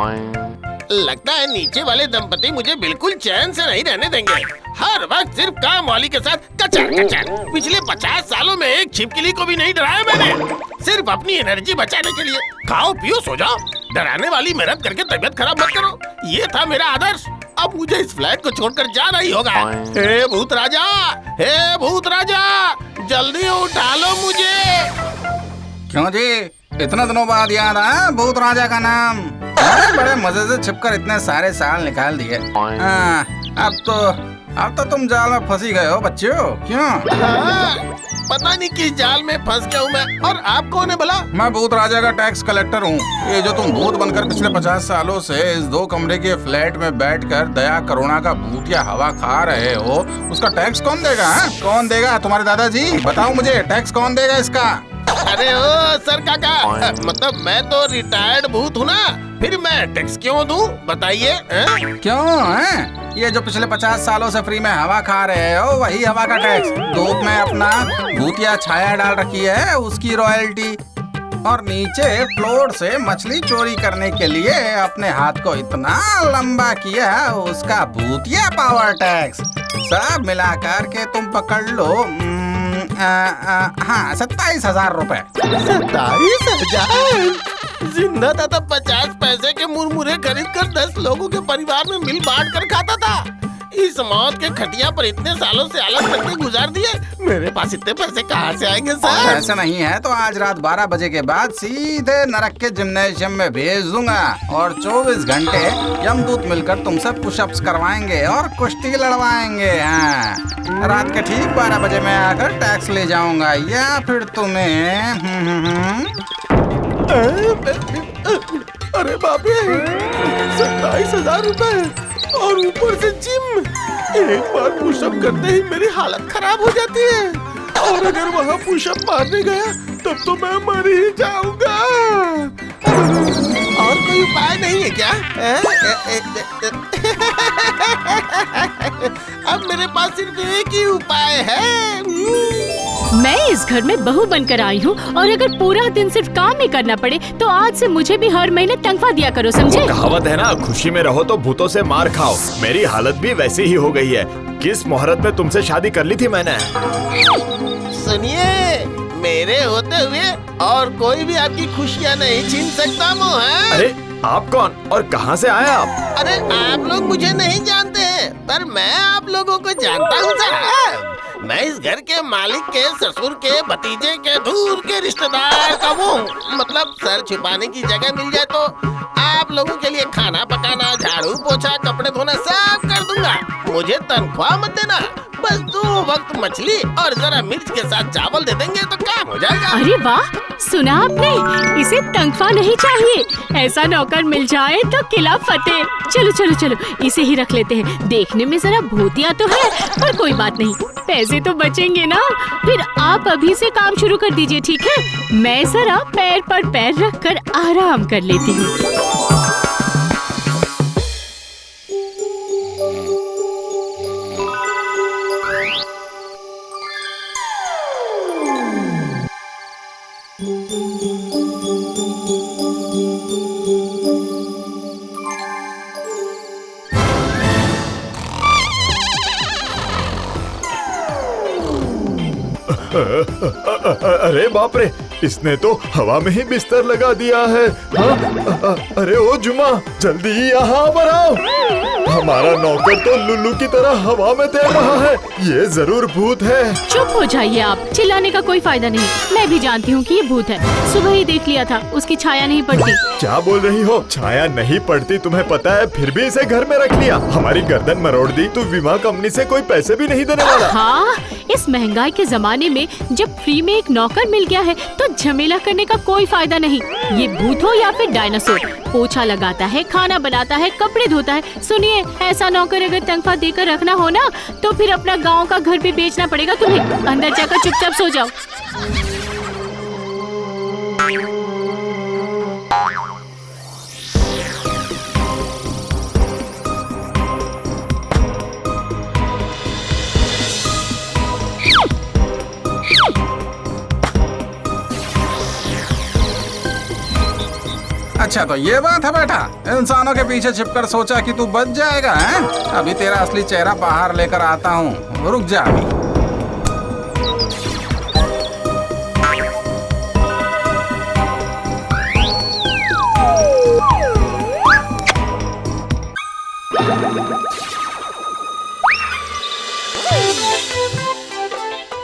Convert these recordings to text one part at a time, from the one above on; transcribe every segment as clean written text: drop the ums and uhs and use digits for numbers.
लगता है नीचे वाले दंपति मुझे बिल्कुल चैन से नहीं रहने देंगे। हर वक्त सिर्फ काम वाली के साथ कचर कचर। पिछले 50 सालों में एक छिपकली को भी नहीं डराया मैंने, सिर्फ अपनी एनर्जी बचाने के लिए। खाओ पियो सो जाओ, डराने वाली मेहनत करके तबीयत खराब मत करो। ये था मेरा आदर्श। अब मुझे इस फ्लैट को छोड़कर जाना ही होगा। हे भूत राजा, हे भूत राजा, जल्दी उठा लो मुझे। क्यों जी, इतने दिनों बाद याद आया भूत राजा का नाम? बड़े मजे से छिपकर इतने सारे साल निकाल दिए। अब तो तुम जाल में फंसी गए हो बच्चों। क्यों? पता नहीं किस जाल में फंस गया हूँ मैं। और आप कौन है भला? मैं भूत राजा का टैक्स कलेक्टर हूँ। ये जो तुम भूत बनकर पिछले 50 सालों से इस 2 कमरे के फ्लैट में बैठकर दया करुणा का भूतिया हवा खा रहे हो, उसका टैक्स कौन देगा? कौन देगा? तुम्हारे दादाजी? बताओ मुझे, टैक्स कौन देगा इसका? अरे ओ सर काका, मतलब मैं तो रिटायर्ड भूत हूँ ना, फिर मैं टैक्स क्यों दूं? बताइए। क्यों है? ये जो पिछले 50 सालों से फ्री में हवा खा रहे हो, वही हवा का टैक्स। धूप में अपना भूतिया छाया डाल रखी है, उसकी रॉयल्टी। और नीचे फ्लोर से मछली चोरी करने के लिए अपने हाथ को इतना लंबा किया, उसका भूतिया पावर टैक्स। सब मिलाकर के तुम पकड़ लो 27,000 रुपए। 27,000? जिंदा था तब 50 पैसे के मुरमुरे खरीद कर 10 लोगों के परिवार में मिल बांट कर खाता था। इस मौत के खटिया पर इतने सालों से आलस करके गुजार दिए। मेरे पास इतने पैसे कहाँ से आएंगे सर? ऐसा नहीं है तो आज रात 12 बजे के बाद सीधे नरक के जिम्नेशियम में भेज दूंगा और 24 घंटे यमदूत मिलकर तुमसे पुशअप्स करवाएंगे और कुश्ती लड़वाएंगे। हाँ, रात के ठीक 12 बजे मैं आकर टैक्स ले जाऊंगा, या फिर तुम्हें अरे बाप रे, 27,000 रुपए और ऊपर से जिम। एक बार पुशअप करते ही मेरी हालत खराब हो जाती है, और अगर वहाँ पुशअप मारने गया तब तो मैं मर ही जाऊंगा। और कोई उपाय नहीं है क्या? अब मेरे पास सिर्फ एक ही उपाय है। मैं इस घर में बहू बनकर आई हूँ, और अगर पूरा दिन सिर्फ काम ही करना पड़े तो आज से मुझे भी हर महीने तनख्वाह दिया करो, समझे? कहावत है ना, खुशी में रहो तो भूतों से मार खाओ। मेरी हालत भी वैसी ही हो गई है। किस मुहूर्त में तुमसे शादी कर ली थी मैंने? सुनिए, मेरे होते हुए और कोई भी आपकी खुशियाँ नहीं छीन सकता मोहन। अरे आप कौन और कहाँ से आए आप? अरे आप लोग मुझे नहीं जानते हैं, पर मैं आप लोगों को जानता हूँ साहब। मैं इस घर के मालिक के ससुर के भतीजे के दूर के रिश्तेदार का वो हूँ। मतलब सर छुपाने की जगह मिल जाए तो आप लोगों के लिए खाना पकाना, झाड़ू पोछा, कपड़े धोना सब कर दूंगा। मुझे तनख्वाह मत देना, बस 2 वक्त मछली और जरा मिर्च के साथ चावल दे देंगे तो काम हो जाएगा। अरे वाह, सुना आपने? इसे तनख्वाह नहीं चाहिए, ऐसा नौकर मिल जाए तो किला फतेह। चलो चलो चलो, इसे ही रख लेते हैं। देखने में जरा भूतिया तो है, पर कोई बात नहीं, पैसे तो बचेंगे ना। फिर आप अभी से काम शुरू कर दीजिए, ठीक है? मैं जरा पैर पर पैर रख कर आराम कर लेती हूँ। अरे बाप रे, इसने तो हवा में ही बिस्तर लगा दिया है। अरे ओ जुमा, जल्दी यहाँ पर आओ। हमारा नौकर तो लुल्लू की तरह हवा में तैर रहा है। ये जरूर भूत है। चुप हो जाइए आप, चिल्लाने का कोई फायदा नहीं। मैं भी जानती हूँ कि ये भूत है। सुबह ही देख लिया था, उसकी छाया नहीं पड़ती। क्या बोल रही हो? छाया नहीं पड़ती तुम्हें पता है, फिर भी इसे घर में रख लिया। हमारी गर्दन मरोड़ दी तो बीमा कंपनी से कोई पैसे भी नहीं देने वाला। हाँ, इस महंगाई के जमाने में जब फ्री में एक नौकर मिल गया है तो झमेला करने का कोई फायदा नहीं। ये भूत हो या फिर डायनासोर, पोछा लगाता है, खाना बनाता है, कपड़े धोता है। सुनिए, ऐसा नौकर अगर तनख्वाह देकर रखना हो ना, तो फिर अपना गांव का घर भी बेचना पड़ेगा तुम्हें। अंदर जाकर चुपचाप सो जाओ। अच्छा तो ये बात है बेटा, इंसानों के पीछे छिपकर सोचा कि तू बच जाएगा, हैं? अभी तेरा असली चेहरा बाहर लेकर आता हूँ, रुक जा अभी।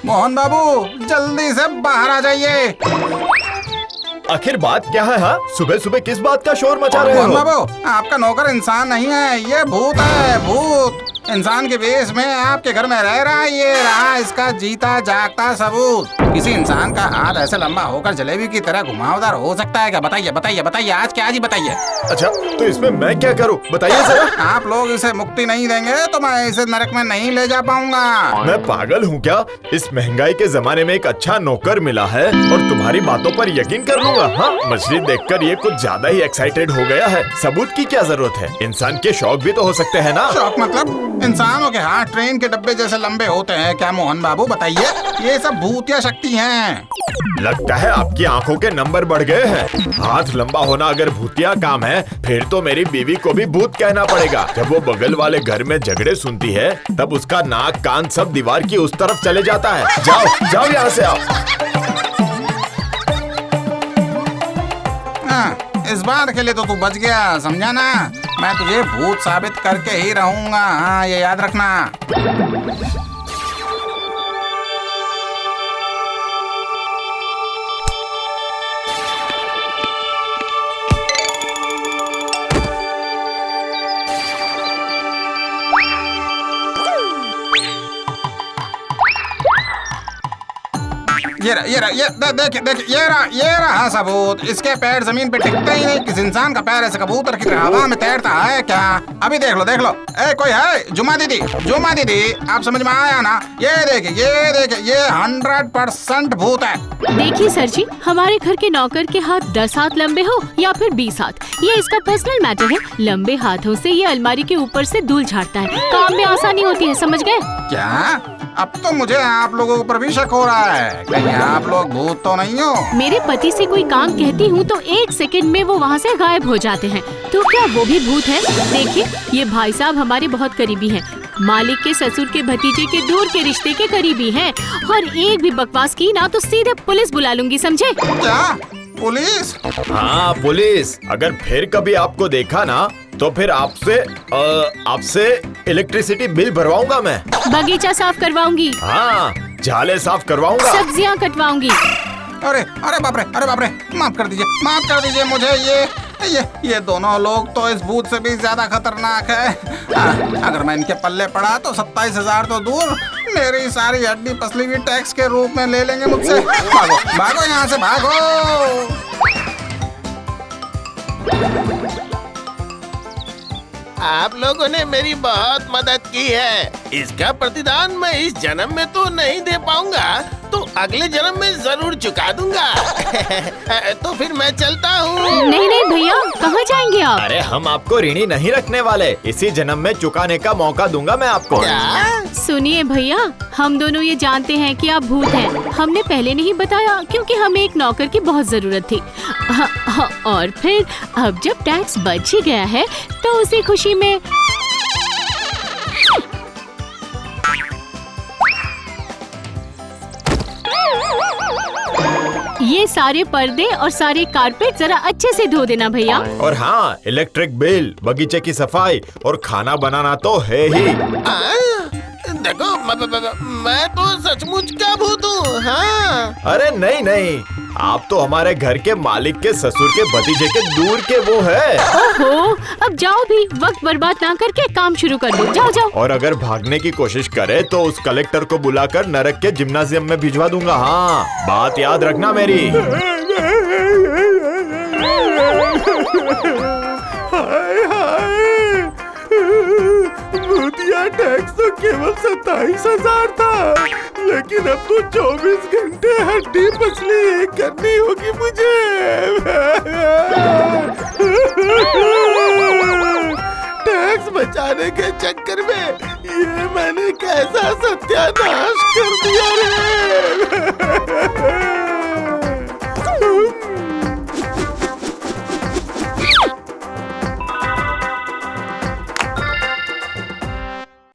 मोहन बाबू जल्दी से बाहर आ जाइए। आखिर बात क्या है? हाँ, सुबह सुबह किस बात का शोर मचा रहे मोहन हो? बाबू आपका नौकर इंसान नहीं है, ये भूत है, भूत। इंसान के वेश में आपके घर में रह रहा है, ये रहा इसका जीता जागता सबूत। किसी इंसान का हाथ ऐसे लंबा होकर जलेबी की तरह घुमावदार हो सकता है क्या? बताइए बताइए बताइए, आज क्या, आज ही बताइए। अच्छा तो इसमें मैं क्या करूं? बताइए जरा। आप लोग इसे मुक्ति नहीं देंगे तो मैं इसे नरक में नहीं ले जा पाऊंगा। मैं पागल हूँ क्या? इस महंगाई के जमाने में एक अच्छा नौकर मिला है और तुम्हारी बातों पर यकीन कर लूंगा। हाँ, मछली देखकर ये कुछ ज्यादा ही एक्साइटेड हो गया है। सबूत की क्या जरूरत है? इंसान के शौक भी तो हो सकते हैं ना। शौक मतलब? इंसानों के हाथ ट्रेन के डब्बे जैसे लंबे होते हैं क्या मोहन बाबू? बताइए, ये सब भूतिया शक्ति हैं। लगता है आपकी आंखों के नंबर बढ़ गए हैं। हाथ लंबा होना अगर भूतिया काम है, फिर तो मेरी बीवी को भी भूत कहना पड़ेगा। जब वो बगल वाले घर में झगड़े सुनती है, तब उसका नाक कान सब दीवार की उस तरफ चले जाता है। जाओ जाओ यहाँ से आओ। हाँ, इस बार के लिए तो तू बच गया, समझा ना? मैं तुझे भूत साबित करके ही रहूंगा, हाँ ये याद रखना। देख ये रहा सबूत। इसके पैर जमीन पे टिकते ही नहीं। किस इंसान का पैर ऐसे कबूतर की तरह हवा में तैरता है क्या? अभी देख लो। ए कोई है? जुमा दीदी, आप समझ में आया ना? ये देखिए ये 100% भूत है। देखिए सर जी, हमारे घर के नौकर के हाथ 10 हाथ लंबे हो या फिर 20 हाथ, ये इसका पर्सनल मैटर है। लंबे हाथों से ये अलमारी के ऊपर से धूल झाड़ता है, काम में आसानी होती है, समझ गए? क्या? अब तो मुझे आप लोगों के ऊपर भी शक हो रहा है, कहीं आप लोग भूत तो नहीं हो? मेरे पति से कोई काम कहती हूँ तो 1 सेकंड में वो वहाँ से गायब हो जाते हैं, तो क्या वो भी भूत है? देखिए, ये भाई साहब हमारे बहुत करीबी हैं, मालिक के ससुर के भतीजे के दूर के रिश्ते के करीबी हैं, और एक भी बकवास की ना तो सीधे पुलिस बुला लूंगी, समझे? क्या पुलिस? हाँ पुलिस। अगर फिर कभी आपको देखा ना तो फिर आपसे इलेक्ट्रिसिटी बिल भरवाऊंगा मैं। बगीचा साफ करवाऊंगी। हाँ, झाले साफ करवाऊंगा। सब्जियां कटवाऊंगी। अरे बाप रे, माफ कर दीजिए मुझे। ये दोनों लोग तो इस भूत से भी ज्यादा खतरनाक है। अगर मैं इनके पल्ले पड़ा तो 27,000 तो दूर, मेरी सारी हड्डी पसली भी टैक्स के रूप में ले लेंगे मुझसे। भागो यहाँ से, भागो। आप लोगों ने मेरी बहुत मदद की है। इसका प्रतिदान मैं इस जन्म में तो नहीं दे पाऊंगा, तो अगले जन्म में जरूर चुका दूंगा। तो फिर मैं चलता हूँ। नहीं भैया, कहाँ जाएंगे आप? अरे हम आपको ऋणी नहीं रखने वाले, इसी जन्म में चुकाने का मौका दूंगा मैं आपको। सुनिए भैया, हम दोनों ये जानते हैं कि आप भूत हैं। हमने पहले नहीं बताया क्योंकि हमें एक नौकर की बहुत जरूरत थी। और फिर अब जब टैक्स बच ही गया है तो उसी खुशी में ये सारे पर्दे और सारे कारपेट जरा अच्छे से धो देना भैया। और हाँ, इलेक्ट्रिक बिल, बगीचे की सफाई और खाना बनाना तो है ही। देखो मैं तो सचमुच का भूत हूँ। हाँ। अरे नहीं, आप तो हमारे घर के मालिक के ससुर के भतीजे के दूर के वो है। ओहो, अब जाओ भी, वक्त बर्बाद ना करके काम शुरू कर दो। जाओ। और अगर भागने की कोशिश करे तो उस कलेक्टर को बुलाकर नरक के जिम्नाजियम में भिजवा दूंगा। हाँ, बात याद रखना मेरी। भूतिया टैक्स तो केवल 27,000 था, लेकिन अब तो 24 घंटे हड्डी पसली एक करनी होगी मुझे। टैक्स बचाने के चक्कर में ये मैंने कैसा सत्यानाश कर दिया रे।